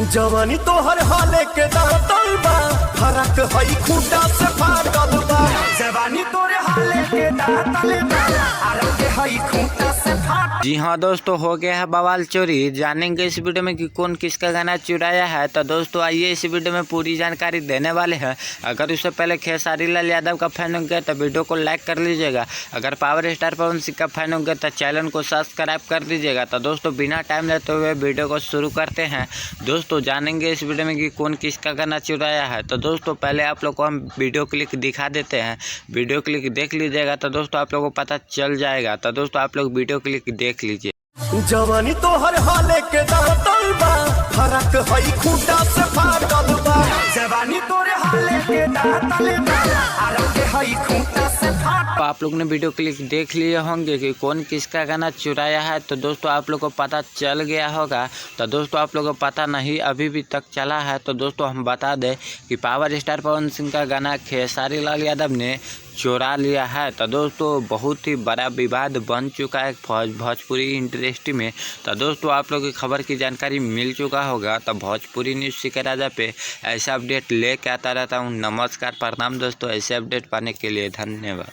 जवानी तोहर हाले के दातल बा, फरक हई खूटा से फाटल बा। जवानी तोरे हाले के दातल बा, फरक हई खूटा से फाटल। जी हाँ दोस्तों, हो गया है बवाल चोरी। जानेंगे इस वीडियो में कि कौन किसका गाना चुराया है। तो दोस्तों आइए इस वीडियो में पूरी जानकारी देने वाले हैं। अगर उससे पहले खेसारी लाल यादव का फैन होंगे तो वीडियो को लाइक कर लीजिएगा। अगर पावर स्टार पवन सिंह का फैन होंगे तो चैनल को सब्सक्राइब कर लीजिएगा। तो दोस्तों बिना टाइम लेते हुए वीडियो को शुरू करते हैं। दोस्तों जानेंगे इस वीडियो में कि कौन किसका गाना चुराया है। तो दोस्तों पहले आप लोग को हम वीडियो क्लिप दिखा देते हैं। वीडियो क्लिप देख लीजिएगा तो दोस्तों आप लोगों को पता चल जाएगा। तो दोस्तों आप लोग वीडियो क्लिप देख लीजिए। जवानी तोहर हाले के दातल बा, फरक हई खूटा से फाटल बा। जवानी तोरे हाले के दातल बा, फरक हई खूटा से फाटल। तो आप लोग ने वीडियो क्लिप देख लिए होंगे कि कौन किसका गाना चुराया है। तो दोस्तों आप लोग को पता चल गया होगा। तो दोस्तों आप लोग को पता नहीं अभी भी तक चला है। तो दोस्तों हम बता दें कि पावर स्टार पवन सिंह का गाना खेसारी लाल यादव ने चुरा लिया है। तो दोस्तों बहुत ही बड़ा विवाद बन चुका है भोजपुरी इंडस्ट्री में। तो दोस्तों आप लोग की खबर की जानकारी मिल चुका होगा। तो भोजपुरी न्यूज़ सीखे राजा पे ऐसा अपडेट लेके आता रहता हूँ। नमस्कार, प्रणाम दोस्तों। ऐसे अपडेट पाने के लिए धन्यवाद।